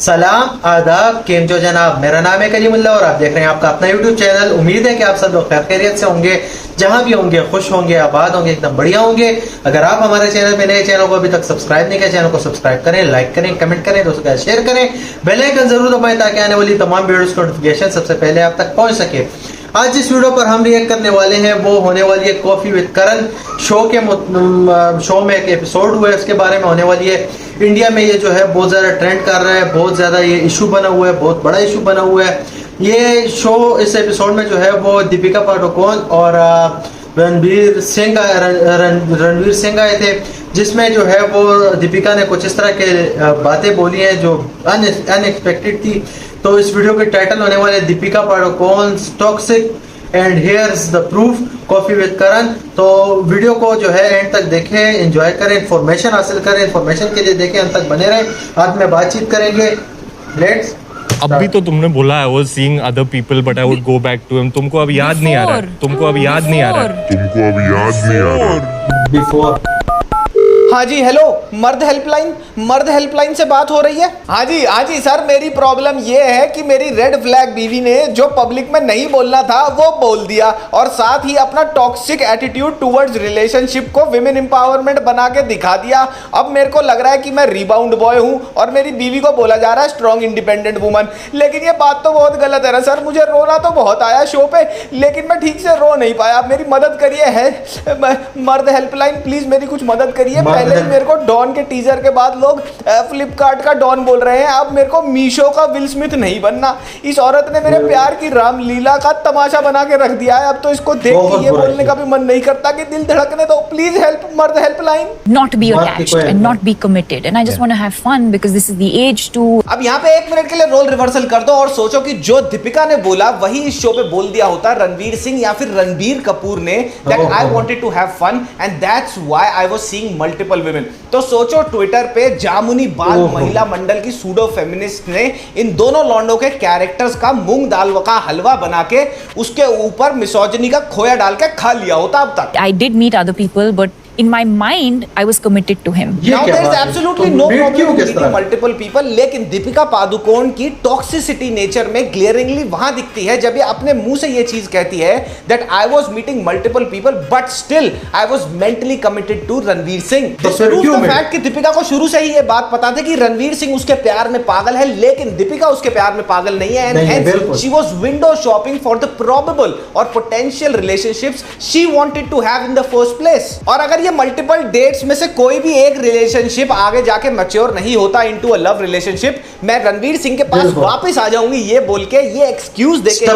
सलाम आदाब केम जो जनाब, मेरा नाम है कलीमुल्लाह और आप देख रहे हैं आपका अपना यूट्यूब चैनल। उम्मीद है कि आप सब लोग खैरियत से होंगे, जहां भी होंगे खुश होंगे, आबाद होंगे, एकदम बढ़िया होंगे। अगर आप हमारे चैनल पे नए, चैनल को अभी तक सब्सक्राइब नहीं किया, चैनल को सब्सक्राइब करें, लाइक करें, कमेंट करें, दोस्तों के साथ शेयर करें, बेल आइकन जरूर दबाएं ताकि आने वाली तमाम वीडियोस की नोटिफिकेशन सबसे पहले आप तक पहुंच सके। आज जिस वीडियो पर हम रिएक्ट करने वाले हैं वो होने वाली है कॉफी विद करण शो में एक एपिसोड हुआ है, उसके बारे में होने वाली है। इंडिया में ये जो है बहुत ज्यादा ट्रेंड कर रहा है, बहुत ज्यादा ये इशू बना हुआ है, बहुत बड़ा इशू बना हुआ है। ये शो, इस एपिसोड में जो है वो दीपिका पादुकोण और रणवीर सिंह आए थे, जिसमें जो है वो दीपिका ने कुछ इस तरह के बातें बोली हैं जो अनएक्सपेक्टेड थी। तो इस वीडियो के टाइटल होने वाले Deepika Padukone toxic and here's the proof Koffee with Karan. तो वीडियो को जो है एंड तक देखें, एंजॉय करें, इंफॉर्मेशन हासिल करें। इंफॉर्मेशन के लिए देखें, अंत तक बने रहें, आज में बातचीत करेंगे। लेट्स अभी तो तुमने बोला I was seeing other people but I would go back to him. तुमको अब याद नहीं आ रहा है? तुमको अब याद नहीं आ रहा है? बिफोर। हाँ जी, हेलो, मर्द हेल्पलाइन से बात हो रही है। हाँ जी सर, मेरी प्रॉब्लम ये है कि मेरी रेड फ्लैग बीवी ने जो पब्लिक में नहीं बोलना था वो बोल दिया, और साथ ही अपना टॉक्सिक एटीट्यूड टुवर्ड्स रिलेशनशिप को विमेन एम्पावरमेंट बना के दिखा दिया। अब मेरे को लग रहा है कि मैं रिबाउंड बॉय हूँ और मेरी बीवी को बोला जा रहा है स्ट्रॉन्ग इंडिपेंडेंट वुमन। लेकिन ये बात तो बहुत गलत है ना सर। मुझे रोना तो बहुत आया शो पे, लेकिन मैं ठीक से रो नहीं पाया। मेरी मदद करिए, है मर्द हेल्पलाइन, प्लीज मेरी कुछ मदद करिए। पहले ही मेरे को डॉन के टीजर के बाद लोग फ्लिपकार्ट का डॉन बोल रहे हैं, अब मेरे को मीशो का विल स्मिथ नहीं बनना। इस औरत ने मेरे प्यार की रामलीला का तमाशा बना के रख दिया है। अब तो इसको देख के ये बोलने का भी मन नहीं करता कि दिल धड़कने दो। प्लीज हेल्प मर्द helpline. Not be attached and not be committed, and I just want to have fun because this is the age to. अब यहाँ पे 1 मिनट के लिए रोल रिवर्सल कर दो और सोचो कि जो दीपिका ने बोला वही इस शो पे बोल दिया होता रणवीर सिंह या फिर रणबीर कपूर ने, that I wanted to have fun and that's why I was seeing multiple women। तो सोचो ट्विटर पे जामुनी बाल महिला मंडल की सूडो फेमिनिस्ट ने इन दोनों लॉन्डो के कैरेक्टर्स का मूंग दाल का हलवा बना के उसके ऊपर मिसोजिनी का खोया डाल के खा लिया होता अब तक। I did meet other people, but in my mind I was committed to him. Now there is absolutely no problem with meeting multiple people, लेकिन दीपिका पादुकोण की टॉक्सिसिटी नेचर में ग्लेयरिंगली वहां दिखती है जब ये अपने मुंह से ये चीज कहती है that I was meeting multiple people but still I was mentally committed to Ranveer Singh. This proves the fact कि दीपिका को शुरू से ही ये बात पता थी कि रणवीर सिंह उसके प्यार में पागल है, लेकिन दीपिका उसके प्यार में पागल नहीं है, and hence she was window shopping for the probable or potential relationships she wanted to have in the first place। और अगर मल्टीपल डेट्स में से कोई भी एक रिलेशनशिप आगे जाके मैच्योर नहीं होता इनटू अ लव रिलेशनशिप, मैं रणवीर सिंह के पास वापस आ जाऊंगी ये बोल के, ये एक्सक्यूज देके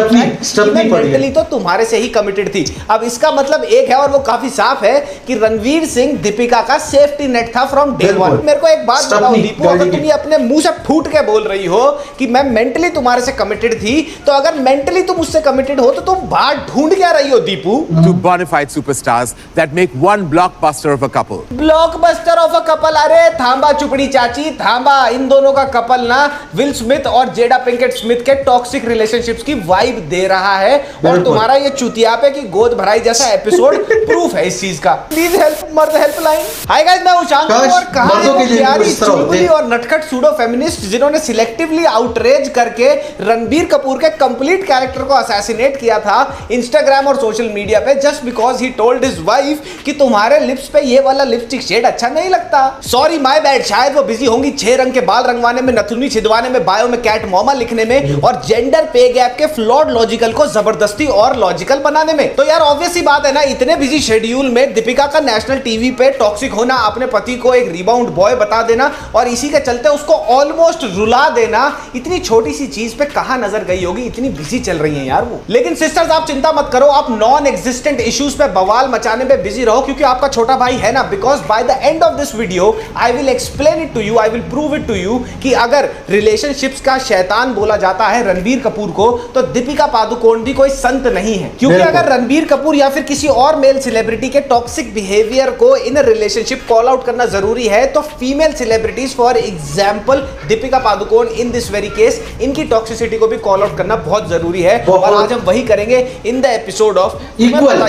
मैं मेंटली तो तुम्हारे से ही कमिटेड थी। अब इसका मतलब एक है और वो काफी साफ है कि रणवीर सिंह दीपिका का सेफ्टी नेट था फ्रॉम डे वन। मेरे को एक बात बताओ दीपू, अगर तुम ये अपने मुंह से फूट के बोल रही हो कि मैं मेंटली तुम्हारे से कमिटेड थी, तो अगर मेंटली तुम उससे कमिटेड हो तो तुम बाहर ढूंढ क्या रही हो Deepu? Two bona fide superstars that make one blockbuster of a couple। Blockbuster of a couple? अरे थांबा चुपड़ी चाची, थांबा। इन दोनों का कपल ना विल स्मिथ और जेडा पिंकेट स्मिथ के टॉक्सिक रिलेशनशिप्स की वाइब दे रहा है, और तुम्हारा ये चुतियापे की गोद भराई जैसा एपिसोड प्रूफ है इस चीज का। प्लीज हेल्प मर्द हेल्पलाइन। हाय गाइस, मैं उशांक और कहानी प्यारी चुलबुली और नटखट सूडो फेमिनिस्ट जिन्होंने सिलेक्टिवली आउटरेज करके रणबीर कपूर के कंप्लीट कैरेक्टर को असैसिनेट किया था इंस्टाग्राम और सोशल मीडिया पे, just because he told his wife कि तुम्हारे लिप्स पे ये वाला लिपस्टिक शेड अच्छा नहीं लगता। सॉरी माय बैड, शायद वो बिजी होंगी 6 रंग के बाल रंगवाने में, नथुनी छिदवाने में, बायो में कैट मोमा लिखने में और जेंडर पे गैप के फ्लॉड लॉजिकल को जबरदस्ती और लॉजिकल बनाने में। तो यार ऑब्वियस सी बात है ना, इतने बिजी शेड्यूल में दीपिका का नेशनल टीवी पे टॉक्सिक होना, अपने पति को एक रिबाउंड बॉय बता देना और इसी के चलते उसको ऑलमोस्ट रुला देना, इतनी छोटी सी चीज पे कहां नजर गई होगी? इतनी बिजी चल रही है यार वो। लेकिन सिस्टर्स आप चिंता मत करो, आप नॉन एग्जिस्टेंट इश्यूज पे बवाल मचाने में बिजी रहो, क्योंकि आपका छोटा भाई है ना। Because by the end of this video I will explain it to you, I will prove it to you कि अगर रिलेशनशिप्स का शैतान बोला जाता है रणबीर कपूर को, तो दीपिका पादुकोण भी कोई संत नहीं है। क्योंकि अगर रणबीर कपूर या फिर किसी और मेल सेलिब्रिटी के टॉक्सिक बिहेवियर को इन रिलेशनशिप कॉल आउट करना जरूरी है, तो female celebrities for example Deepika Padukone in this very case, इनकी टॉक्सिसिटी को भी कॉल आउट करना बहुत जरूरी है, और आज हम वही करेंगे in the episode of equal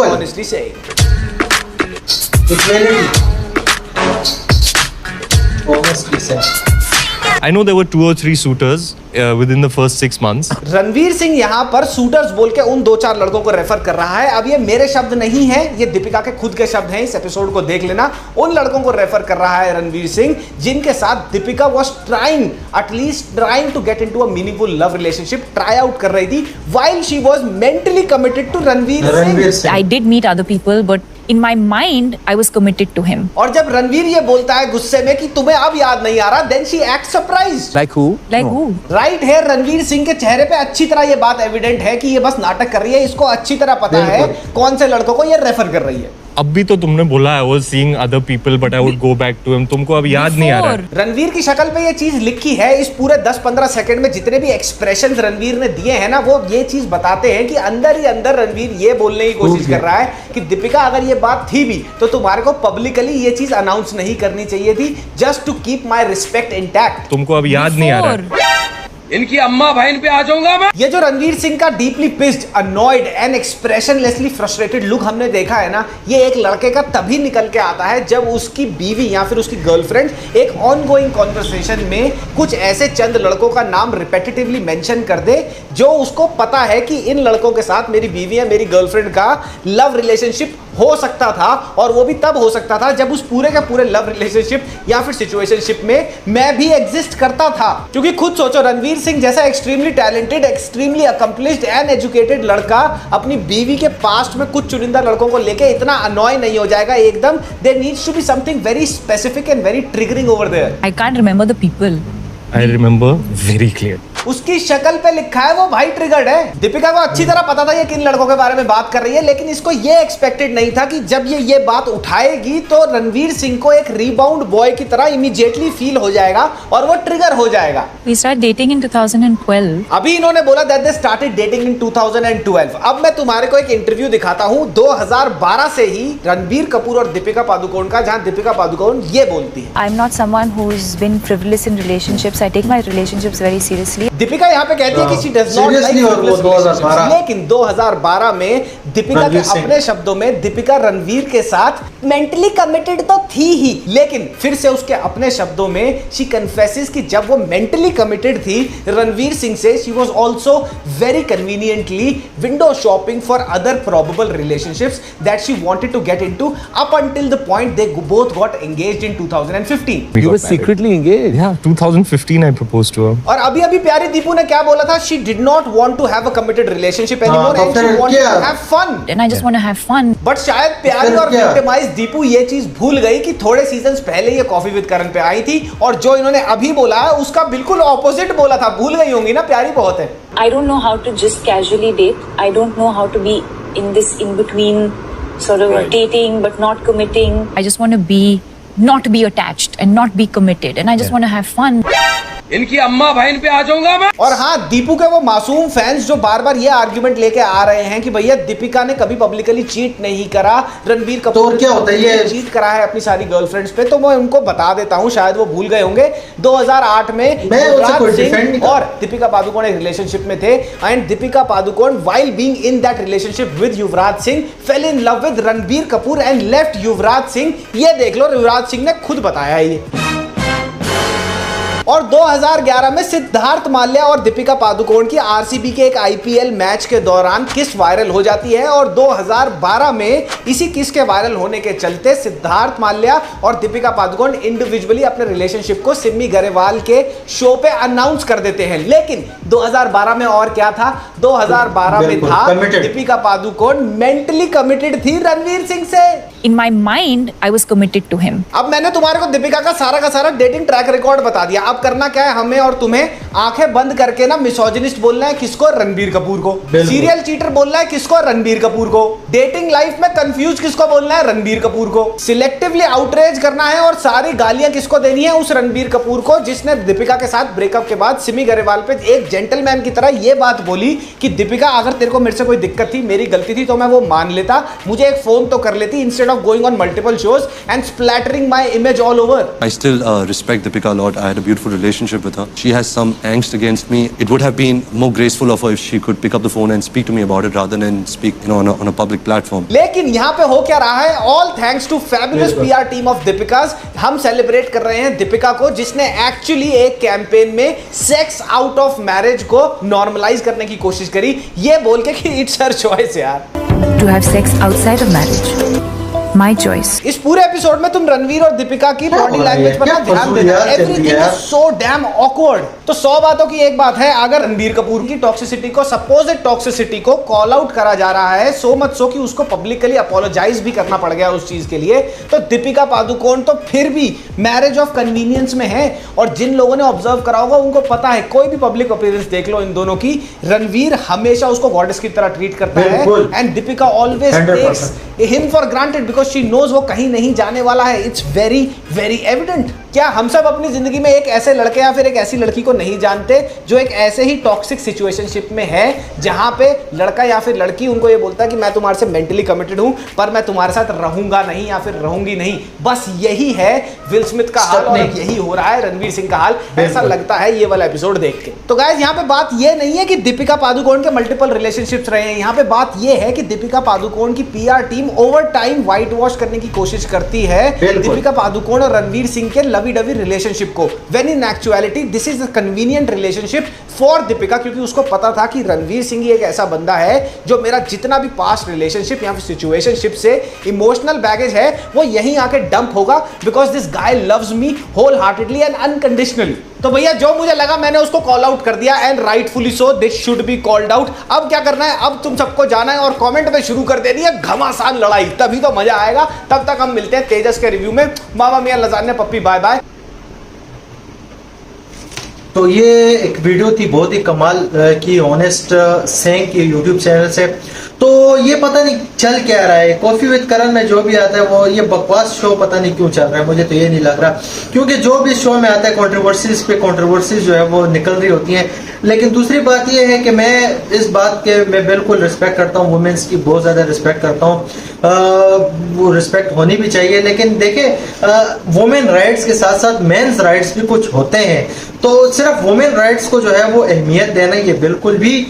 honestly saying. Honestly said। I know there were 2 or 3 suitors within the first 6 months. Ranveer Singh यहाँ पर शूटर्स बोल के उन 2-4 लड़कों को रेफर कर रहा है। अब ये मेरे शब्द नहीं है, ये दीपिका के खुद के शब्द हैं, इस एपिसोड को देख लेना। उन लड़कों को रेफर कर रहा है रणवीर सिंह जिनके साथ Deepika was trying, at least trying to get into a meaningful love relationship, try out कर रही थी while she was mentally committed to Ranveer Singh. I did meet other people, but in my mind, I was committed to him. और जब रणवीर ये बोलता है गुस्से में कि तुम्हें अब याद नहीं आ रहा, then she act surprised. Like who? Like who? Right है, रणवीर सिंह के चेहरे पे अच्छी तरह ये बात एविडेंट है कि ये बस नाटक कर रही है। इसको अच्छी तरह पता है कौन से लड़कों को ये रेफर कर रही है। अब भी तो तुमने बोला I was seeing other people but I would go back to him. तुमको अब याद नहीं आ रहा है? रणवीर की शक्ल पे ये चीज लिखी है। इस पूरे 10-15 सेकंड में जितने भी एक्सप्रेशंस रणवीर ने दिए हैं ना, वो ये चीज बताते हैं कि अंदर ही अंदर रणवीर ये बोलने की कोशिश कर रहा है कि दीपिका अगर ये बात थी भी तो तुम्हारे को पब्लिकली ये चीज अनाउंस नहीं करनी चाहिए थी, just to keep my respect intact. तुमको अब याद नहीं आ रहा है? इनकी अम्मा बहन पे आ जाऊंगा मैं। ये जो रणवीर सिंह का deeply pissed, annoyed and expressionlessly frustrated look हमने देखा है ना, ये एक लड़के का तभी निकल के आता है जब उसकी बीवी या फिर उसकी गर्लफ्रेंड एक ऑनगोइंग कॉन्वर्सेशन में कुछ ऐसे चंद लड़कों का नाम रिपीटेटिवली मेंशन कर दे जो उसको पता है कि इन लड़कों के साथ मेरी बीवी या मेरी गर्लफ्रेंड का लव रिलेशनशिप हो सकता था, और वो भी तब हो सकता था जब उस पूरे का पूरे लव रिलेशनशिप या फिर सिचुएशनशिप में मैं भी एग्जिस्ट करता था। क्योंकि खुद सोचो, रणवीर सिंह जैसा extremely talented, extremely accomplished and educated लड़का अपनी बीवी के पास्ट में कुछ चुनिंदा लड़कों को लेके इतना अनॉय नहीं हो जाएगा एकदम। There needs to be something very specific and very triggering over there. I can't remember the people. I remember very clear. उसकी शक्ल पे लिखा है वो भाई ट्रिगर्ड है। दीपिका को अच्छी तरह पता था ये किन लड़कों के बारे में बात कर रही है, लेकिन इसको ये एक्सपेक्टेड नहीं था कि जब ये बात उठाएगी तो रणवीर सिंह को एक रिबाउंड बॉय की तरह इमीडिएटली फील हो जाएगा और वो ट्रिगर हो जाएगा। We started dating in 2012. अभी इन्होंने बोला दैट दे स्टार्टेड डेटिंग इन 2012। अब मैं तुम्हारे को एक इंटरव्यू दिखाता हूं 2012 से ही रणबीर कपूर और दीपिका पादुकोण का, जहां दीपिका पादुकोण ये बोलती है, I'm not someone who's been frivolous in relationships. I take my relationships very seriously. Deepika यहाँ पे कहती है कि she does not like frivolous relationships। लेकिन 2012 में दीपिका के अपने शब्दों में दीपिका रणवीर के साथ मेंटली कमिटेड तो थी ही, लेकिन फिर से उसके अपने शब्दों में she confesses कि जब वो मेंटली कमिटेड थी रणवीर सिंह से, she was also very conveniently window shopping for other probable relationships that she wanted to get into up until the point they both got engaged in 2015। We You got were married. secretly engaged. Yeah, 2015 I proposed to her. और अभी अभी प्यारी दीपू ने क्या बोला था, she did not want to have a committed relationship anymore तो and she फिर wanted क्या? to have fun। And I just want to have fun. But शायद प्यारी फिर और क्या? विक्टिमाइज दीपू ये चीज भूल गई कि थोड़े सीजन्स पहले ये कॉफी विद करण पे आई थी, और जो इन्होंने अभी बोला है उसका बिल्कुल ऑपोजिट बोला था। भूल गई होंगी ना, प्यारी बहुत है। I don't know how to just casually date. I don't know how to be in this in between sort of dating but not committing. I just want to be not be attached and not be committed. And I just want to have fun. इनकी अम्मा बहन पे आ जाऊंगा मैं। और हाँ, दीपू के वो मासूम फैंस जो बार बार ये आर्ग्यूमेंट लेके आ रहे हैं कि भैया दीपिका ने कभी पब्लिकली चीट नहीं करा, रणबीर कपूर तो क्या होता है ये? चीट करा है अपनी सारी गर्लफ्रेंड्स पे, तो मैं उनको बता देता हूँ, शायद वो भूल गए होंगे। 2008 में मैं उसे युवराज कोई सिंह defend नहीं कर- और दीपिका पादुकोण एक रिलेशनशिप में थे, and Deepika Padukone while being in that relationship with Yuvraj Singh fell in love with Ranbir Kapoor and left Yuvraj Singh. ये देख लो, युवराज सिंह ने खुद बताया है ये। और 2011 में सिद्धार्थ माल्या और दीपिका पादुकोण की आरसीबी के एक आईपीएल मैच के दौरान किस वायरल हो जाती है, और 2012 में इसी किस के वायरल होने के चलते सिद्धार्थ माल्या और दीपिका पादुकोण इंडिविजुअली अपने रिलेशनशिप को सिमी गरेवाल के शो पे अनाउंस कर देते हैं। लेकिन 2012 में और क्या था, 2012 में बिल्कुल, था committed। Deepika Padukone mentally committed थी रणवीर सिंह से। In my mind, I was committed to him. अब मैंने तुम्हारे को दीपिका का सारा डेटिंग ट्रैक रिकॉर्ड बता दिया। अब करना क्या है, हमें और तुम्हें आंखें बंद करके ना मिसोजिनिस्ट बोलना है किसको, रणबीर कपूर को। सीरियल चीटर बोलना है किसको, रणबीर कपूर को। डेटिंग लाइफ में कंफ्यूज किसको बोलना है, रणबीर कपूर को। सिलेक्टिवली आउटरेज करना है और सारी गालियां किसको देनी है, उस रणबीर कपूर को जिसने दीपिका के साथ ब्रेकअप के बाद सिमी गरेवाल पे एक जेंटलमैन की तरह ये बात बोली कि दीपिका अगर तेरे को मेरे से कोई दिक्कत थी, मेरी गलती थी, तो मैं वो मान लेता, मुझे एक फोन तो कर लेती instead of going on multiple shows and splattering my image all over. I still respect Deepika a lot. I had a beautiful relationship with her. She has some angst against me. It would have been more graceful of her if she could pick up the phone and speak to me about it rather than speak, on a public platform. लेकिन यहाँ पे हो क्या रहा है? All thanks to fabulous PR team of Deepika's. हम celebrate कर रहे हैं दीपिका को, जिसने एक्चुअली एक कैंपेन में सेक्स आउट ऑफ मैरिज को नॉर्मलाइज करने की कोशिश करी, ये बोल के कि इट्स हर चॉइस यार। To have sex outside of marriage. My choice. इस पूरे एपिसोड में तुम रणवीर और दीपिका की बॉडी लैंग्वेज पर ना ध्यान देना। Everything is so damn awkward. तो 100 बातों की एक बात है, अगर रणबीर कपूर की टॉक्सिसिटी को, सपोज्ड टॉक्सिसिटी को कॉल आउट करा जा रहा है, सो मच सो कि उसको पब्लिकली अपोलोजाइज भी करना पड़ गया उस चीज के लिए, तो दीपिका पादुकोण तो फिर भी मैरिज ऑफ कन्वीनियंस में है। और जिन लोगों ने ऑब्जर्व करा होगा उनको पता है, कोई भी पब्लिक अपीयरेंस देख लो इन दोनों की, रणवीर हमेशा उसको गॉडेस की तरह ट्रीट करता है and Deepika always takes him for granted because she knows वो कहीं नहीं जाने वाला है। It's very very evident. क्या हम सब अपनी जिंदगी में एक ऐसे लड़के या फिर एक ऐसी लड़की को नहीं जानते जो एक ऐसे ही टॉक्सिक सिचुएशनशिप में है, जहां पे लड़का या फिर लड़की उनको ये बोलता है कि मैं तुम्हारे से मेंटली कमिटेड हूं पर मैं तुम्हारे साथ रहूंगा नहीं या फिर रहूंगी नहीं। बस यही है विल स्मिथ का हाल और यही हो रहा है रणवीर सिंह का हाल, ऐसा लगता है ये वाला एपिसोड देख के। तो गाइस यहाँ पे बात ये नहीं है कि दीपिका पादुकोण के मल्टीपल रिलेशनशिप्स रहे हैं, यहाँ पे बात ये है कि दीपिका पादुकोण की PR team over time white wash करने की कोशिश करती है दीपिका पादुकोण और रणवीर सिंह के लवी डवी रिलेशनशिप को, when in actuality this is a convenient relationship for Deepika, क्योंकि उसको पता था कि रणवीर सिंह ही एक ऐसा बंदा है जो मेरा जितना भी पास्ट रिलेशनशिप या फिर सिचुएशनशिप से इमोशनल बैगेज है वो यहीं आके डंप होगा, because this guy loves me wholeheartedly and unconditionally. तो भैया जो मुझे लगा मैंने उसको कॉल आउट कर दिया and rightfully so, this should be called out. अब क्या करना है, अब तुम सबको जाना है और कमेंट में शुरू कर देनी है घमासान लड़ाई, तभी तो मजा आएगा। तब तक हम मिलते हैं तेजस के रिव्यू में। मामा मियां लजान्या पप्पी बाय बाय। तो ये एक वीडियो थी बहुत ही कमाल की, ऑनेस्ट सेंग की यूट्यूब चैनल से। तो ये पता नहीं चल क्या रहा है, कॉफी विद करण में जो भी आता है वो ये बकवास शो पता नहीं क्यों चल रहा है, मुझे तो ये नहीं लग रहा, क्योंकि जो भी शो में आता है कंट्रोवर्सीज पे कंट्रोवर्सीज जो है वो निकल रही होती हैं। लेकिन दूसरी बात ये है कि मैं इस बात के मैं बिल्कुल रिस्पेक्ट करता हूँ, वुमेन्स की बहुत ज्यादा रिस्पेक्ट करता हूँ, वो रिस्पेक्ट होनी भी चाहिए। लेकिन देखें वुमेन राइट्स के साथ साथ मेंस राइट्स भी कुछ होते हैं, तो सिर्फ वुमेन राइट्स को जो है वो अहमियत देना ये बिल्कुल भी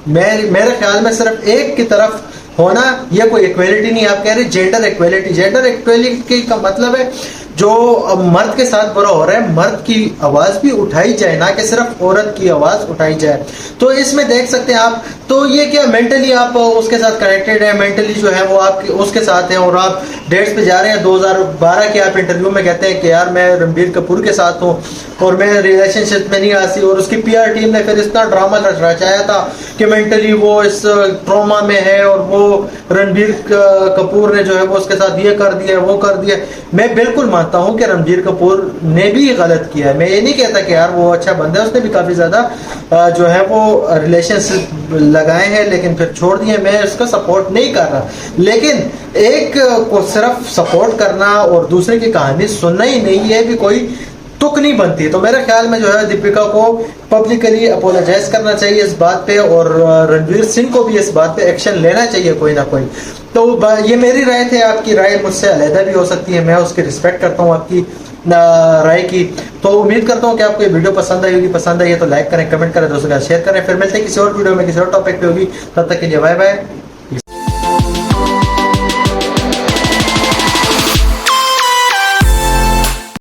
मेरे ख्याल में सिर्फ एक की तरफ होना, यह कोई इक्वेलिटी नहीं। आप कह रहे जेंडर इक्वेलिटी, जेंडर इक्वेलिटी का मतलब है जो मर्द के साथ बुरा हो रहा है मर्द की आवाज भी उठाई जाए, ना कि सिर्फ औरत की आवाज उठाई जाए। तो इसमें देख सकते हैं आप, तो ये क्या मेंटली आप उसके साथ कनेक्टेड है, मेंटली जो है वो आप उसके साथ हैं और आप डेट्स पे जा रहे हैं। 2012 के आप इंटरव्यू में कहते हैं कि यार मैं रणबीर कपूर के साथ हूँ और मैं रिलेशनशिप में नहीं आती, और उसकी पीआर टीम ने फिर इतना ड्रामा रचाया था कि मेंटली वो इस ट्रॉमा में है और वो रणबीर कपूर ने जो है वो उसके साथ ये कर दिया वो कर दिया। मैं बिल्कुल मानता हूं कि रणबीर कपूर ने भी गलत किया है, मैं ये नहीं कहता कि यार वो अच्छा बंदा है, उसने भी काफी ज्यादा जो है वो रिलेशनशिप लगाए हैं लेकिन फिर छोड़ दिए। मैं इसका सपोर्ट नहीं कर रहा, लेकिन एक को सिर्फ सपोर्ट करना और दूसरे की कहानी सुनना ही नहीं है भी कोई तुक नहीं बनती। तो मेरे ख्याल में जो है दीपिका को पब्लिकली अपोलोजाइज करना चाहिए इस बात पे, और रणवीर सिंह को भी इस बात पे एक्शन लेना चाहिए कोई ना कोई। तो ये मेरी राय थे, आपकी राय मुझसे अलग भी हो सकती है, मैं उसकी रिस्पेक्ट करता हूँ आपकी राय की। तो उम्मीद करता हूँ कि आपको ये वीडियो पसंद आई होगी, पसंद आई है तो लाइक करें, कमेंट करें, दोस्तों के साथ शेयर करें। फिर मिलते हैं किसी और वीडियो में किसी और टॉपिक पे होगी, तब तक के लिए बाय बाय।